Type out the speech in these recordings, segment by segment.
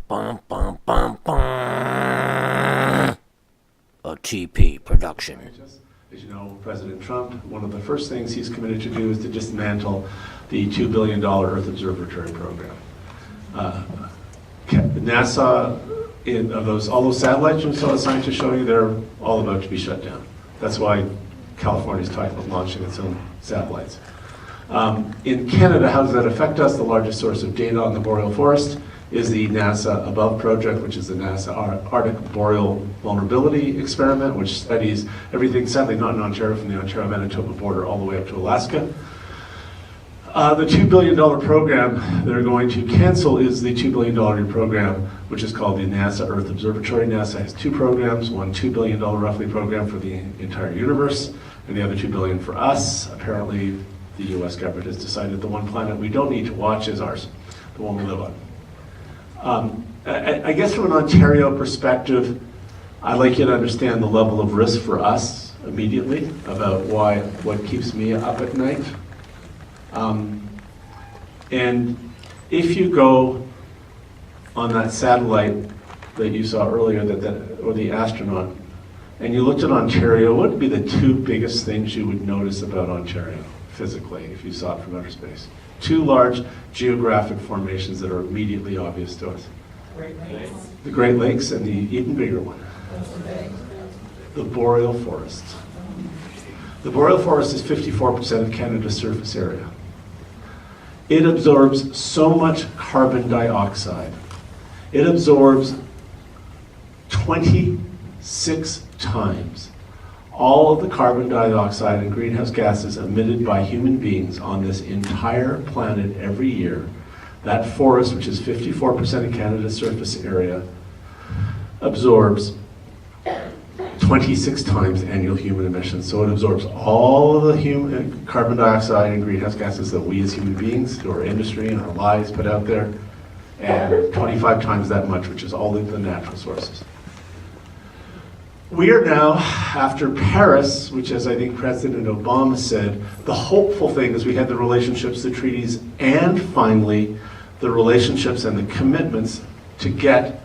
bum, bum, bum, bum. A TP production. As you know, President Trump, one of the first things he's committed to do is to dismantle the $2 billion Earth Observatory program. NASA, all those satellites you saw the scientists showing you, they're all about to be shut down. That's why California's talking about launching its own satellites. In Canada, how does that affect us? The largest source of data on the boreal forest is the NASA ABOVE project, which is the NASA Arctic Boreal Vulnerability Experiment, which studies everything, sadly not in Ontario, from the Ontario-Manitoba border all the way up to Alaska. The $2 billion program they're going to cancel is the $2 billion program, which is called the NASA Earth Observatory. NASA has two programs, one $2 billion roughly program for the entire universe, and the other $2 billion for us. Apparently, the US government has decided the one planet we don't need to watch is ours, the one we live on. I guess from an Ontario perspective, I'd like you to understand the level of risk for us immediately about what keeps me up at night. And if you go on that satellite that you saw earlier, or the astronaut, and you looked at Ontario, what would be the two biggest things you would notice about Ontario physically if you saw it from outer space? Two large geographic formations that are immediately obvious to us. The Great Lakes and the even bigger one, the boreal forests. The boreal forest is 54% of Canada's surface area. It absorbs so much carbon dioxide. It absorbs 26 times all of the carbon dioxide and greenhouse gases emitted by human beings on this entire planet every year. That forest, which is 54% of Canada's surface area, absorbs 26 times annual human emissions. So it absorbs all of the carbon dioxide and greenhouse gases that we as human beings, through our industry and our lives, put out there, and 25 times that much, which is all of the natural sources. We are now, after Paris, which, as I think President Obama said, the hopeful thing is we had the relationships, the treaties, and finally the relationships and the commitments to get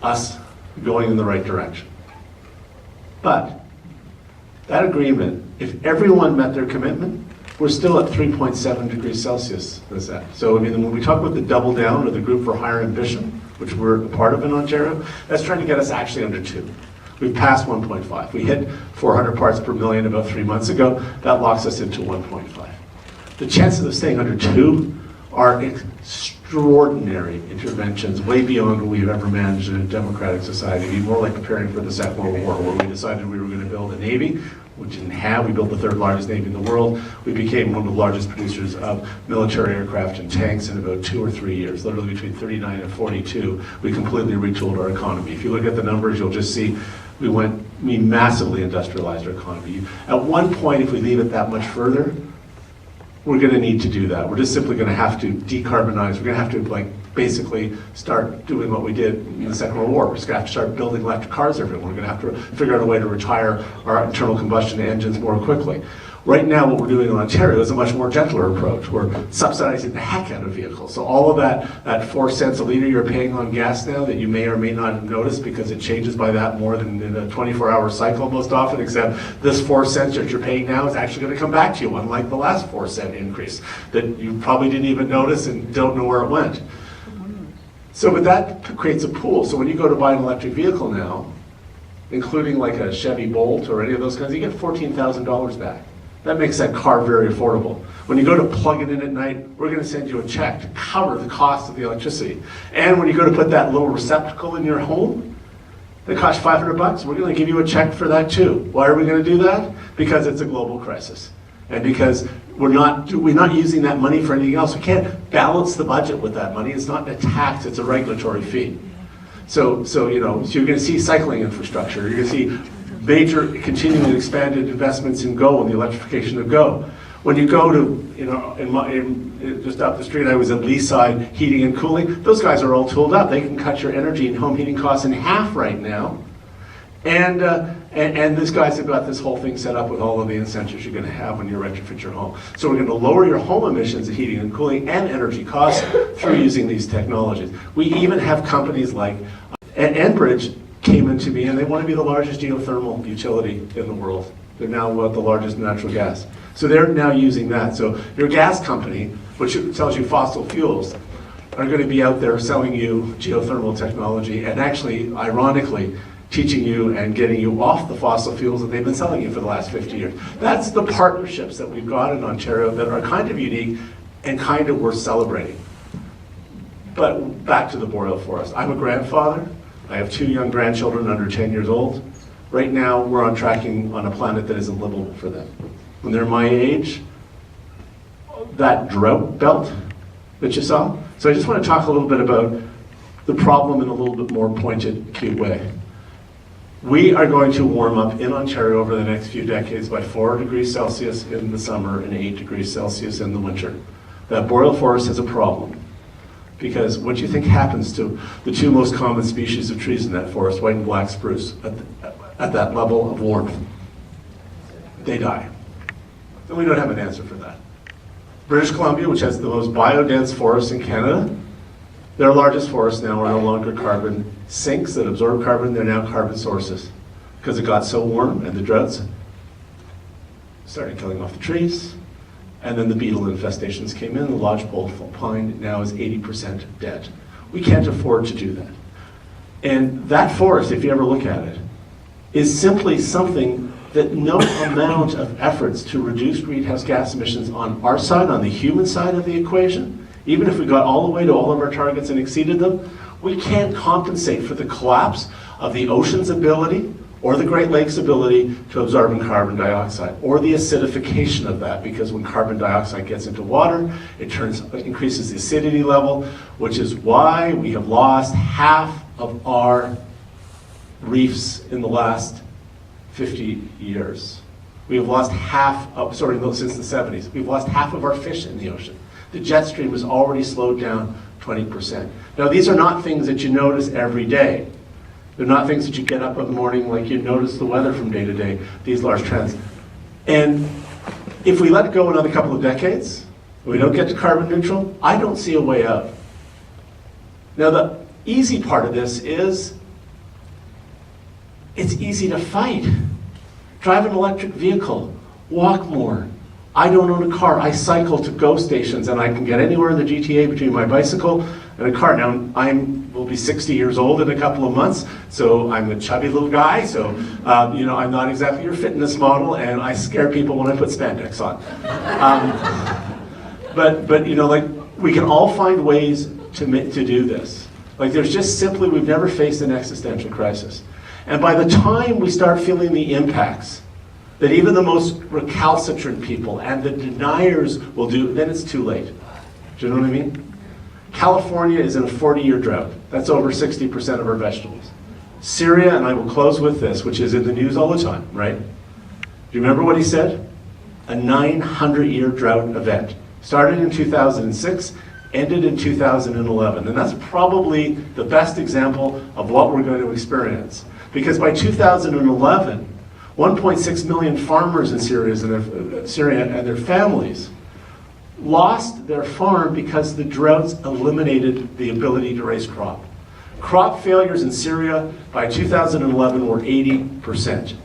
us going in the right direction. But that agreement, if everyone met their commitment, we're still at 3.7 degrees Celsius. So I mean, when we talk about the double down or the group for higher ambition, which we're a part of in Ontario, that's trying to get us actually under 2. We've passed 1.5. We hit 400 parts per million about 3 months ago. That locks us into 1.5. The chances of staying under 2 are extraordinary interventions, way beyond what we've ever managed in a democratic society. It'd be more like preparing for the Second World War, where we decided we were going to build a navy, which didn't have. We built the 3rd largest navy in the world. We became one of the largest producers of military aircraft and tanks in about 2 or 3 years. Literally between 39 and 42, we completely retooled our economy. If you look at the numbers, you'll just see we massively industrialized our economy. At one point, if we leave it that much further, we're going to need to do that. We're just simply going to have to decarbonize. We're going to have to basically start doing what we did in the Second World War. We're just going to have to start building electric cars everywhere. We're going to have to figure out a way to retire our internal combustion engines more quickly. Right now, what we're doing in Ontario is a much more gentler approach. We're subsidizing the heck out of vehicles. So all of that 4 cents a liter you're paying on gas now that you may or may not have noticed, because it changes by that more than in a 24-hour cycle most often, except this 4 cents that you're paying now is actually going to come back to you, unlike the last 4 cent increase that you probably didn't even notice and don't know where it went. But that creates a pool. So when you go to buy an electric vehicle now, including like a Chevy Bolt or any of those kinds, you get $14,000 back. That makes that car very affordable. When you go to plug it in at night, we're going to send you a check to cover the cost of the electricity. And when you go to put that little receptacle in your home that costs $500, we're going to give you a check for that too. Why are we going to do that? Because it's a global crisis. And because we're not using that money for anything else. We can't balance the budget with that money. It's not a tax, it's a regulatory fee. So you're going to see cycling infrastructure. You're going to see major continuing expanded investments in GO and the electrification of GO. When you go to, just up the street, I was at Leaside Heating and Cooling. Those guys are all tooled up. They can cut your energy and home heating costs in half right now. And And these guys have got this whole thing set up with all of the incentives you're going to have when you retrofit your home. So we're going to lower your home emissions of heating and cooling and energy costs through using these technologies. We even have companies like Enbridge came into me, and they want to be the largest geothermal utility in the world. They're now the largest natural gas. So they're now using that. So your gas company, which sells you fossil fuels, are going to be out there selling you geothermal technology and actually, ironically, teaching you and getting you off the fossil fuels that they've been selling you for the last 50 years. That's the partnerships that we've got in Ontario that are kind of unique and kind of worth celebrating. But back to the boreal forest. I'm a grandfather. I have 2 young grandchildren under 10 years old. Right now, we're on tracking on a planet that isn't livable for them. When they're my age, that drought belt that you saw. So I just want to talk a little bit about the problem in a little bit more pointed, cute way. We are going to warm up in Ontario over the next few decades by 4 degrees Celsius in the summer and 8 degrees Celsius in the winter. That boreal forest has a problem. Because what do you think happens to the 2 most common species of trees in that forest, white and black spruce, at that level of warmth? They die. And we don't have an answer for that. British Columbia, which has the most biodense forests in Canada, their largest forests now are no longer carbon sinks that absorb carbon, they're now carbon sources. Because it got so warm and the droughts started killing off the trees. And then the beetle infestations came in, the lodgepole pine now is 80% dead. We can't afford to do that. And that forest, if you ever look at it, is simply something that no amount of efforts to reduce greenhouse gas emissions on our side, on the human side of the equation, even if we got all the way to all of our targets and exceeded them, we can't compensate for the collapse of the ocean's ability or the Great Lakes' ability to absorb carbon dioxide, or the acidification of that, because when carbon dioxide gets into water, it increases the acidity level, which is why we have lost half of our reefs in the last 50 years. We have lost since the 70s. We've lost half of our fish in the ocean. The jet stream has already slowed down 20%. Now, these are not things that you notice every day. They're not things that you get up in the morning like you notice the weather from day to day, these large trends. And if we let it go another couple of decades, we don't get to carbon neutral, I don't see a way out. Now, the easy part of this is it's easy to fight. Drive an electric vehicle, walk more. I don't own a car. I cycle to GO stations, and I can get anywhere in the GTA between my bicycle and a car. Now, will be 60 years old in a couple of months, so I'm a chubby little guy, so I'm not exactly your fitness model, and I scare people when I put spandex on. But we can all find ways to do this. Like, there's just simply, we've never faced an existential crisis. And by the time we start feeling the impacts that even the most recalcitrant people and the deniers will do, then it's too late. Do you know what I mean? California is in a 40-year drought. That's over 60% of our vegetables. Syria, and I will close with this, which is in the news all the time, right? Do you remember what he said? A 900-year drought event. Started in 2006, ended in 2011. And that's probably the best example of what we're going to experience. Because by 2011, 1.6 million farmers in Syria and their families lost their farm because the droughts eliminated the ability to raise crop. Crop failures in Syria by 2011 were 80%.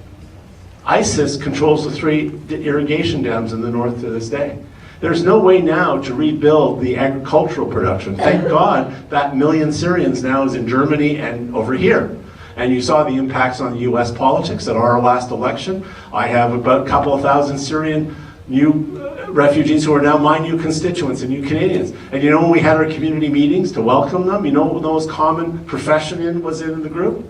ISIS controls the 3 irrigation dams in the north to this day. There's no way now to rebuild the agricultural production. Thank God that million Syrians now is in Germany and over here. And you saw the impacts on US politics at our last election. I have about a couple of thousand Syrian new refugees who are now my new constituents and new Canadians. And you know when we had our community meetings to welcome them, you know what the most common profession was in the group?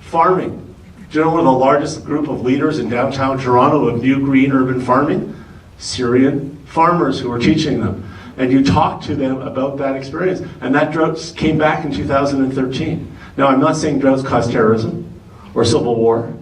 Farming. Do you know one of the largest group of leaders in downtown Toronto of new green urban farming? Syrian farmers who were teaching them. And you talk to them about that experience. And that drought came back in 2013. Now, I'm not saying droughts cause terrorism or civil war,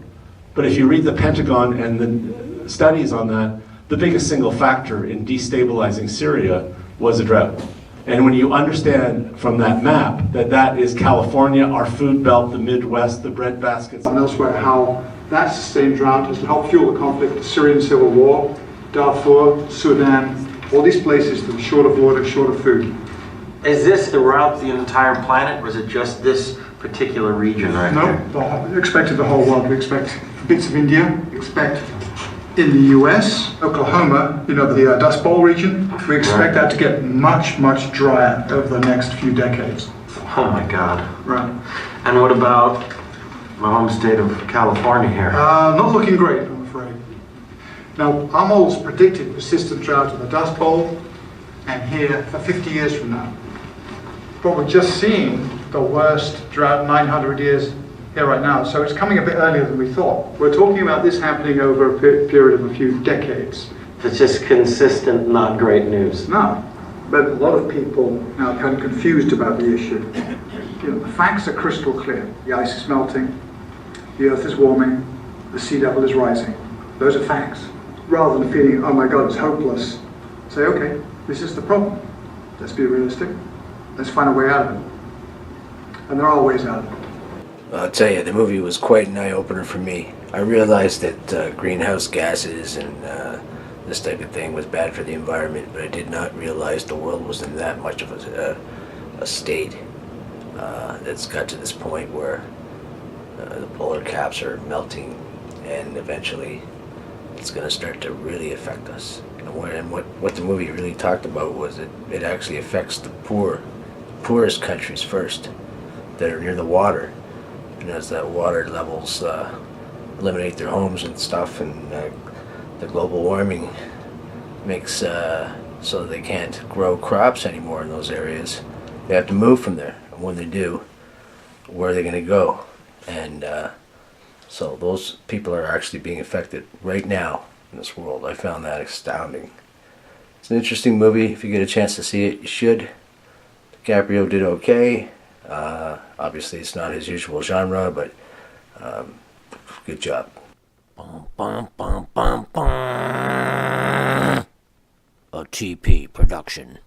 but if you read the Pentagon and the studies on that, the biggest single factor in destabilizing Syria was a drought. And when you understand from that map that that is California, our food belt, the Midwest, the bread baskets. Elsewhere, how that sustained drought has helped fuel the conflict, the Syrian civil war, Darfur, Sudan, all these places that are short of water, short of food. Is this throughout the entire planet, or is it just this particular region right here? No, we expected the whole world. We expect bits of India, we expect in the US, Oklahoma, the Dust Bowl region, we expect that to get much, much drier over the next few decades. Oh my God. Right. And what about my home state of California here? Not looking great, I'm afraid. Now, our models predicted persistent drought in the Dust Bowl and here for 50 years from now. But we're just seeing the worst drought in 900 years here right now, so it's coming a bit earlier than we thought. We're talking about this happening over a period of a few decades. It's just consistent, not great news. No, but a lot of people now are kind of confused about the issue. The facts are crystal clear. The ice is melting, the earth is warming, the sea level is rising. Those are facts. Rather than feeling, oh my God, it's hopeless, say, okay, this is the problem. Let's be realistic. Let's find a way out of it. And there are ways out of it. I'll tell you, the movie was quite an eye-opener for me. I realized that greenhouse gases and this type of thing was bad for the environment, but I did not realize the world was in that much of a state that's got to this point where the polar caps are melting, and eventually it's going to start to really affect us. And what the movie really talked about was that it actually affects the poorest countries first, that are near the water. And as that water levels eliminate their homes and stuff, and the global warming makes so they can't grow crops anymore in those areas, they have to move from there. And when they do, where are they going to go? And so those people are actually being affected right now in this world. I found that astounding. It's an interesting movie. If you get a chance to see it, you should. Dicaprio did okay. Obviously, it's not his usual genre, but good job. A TP production.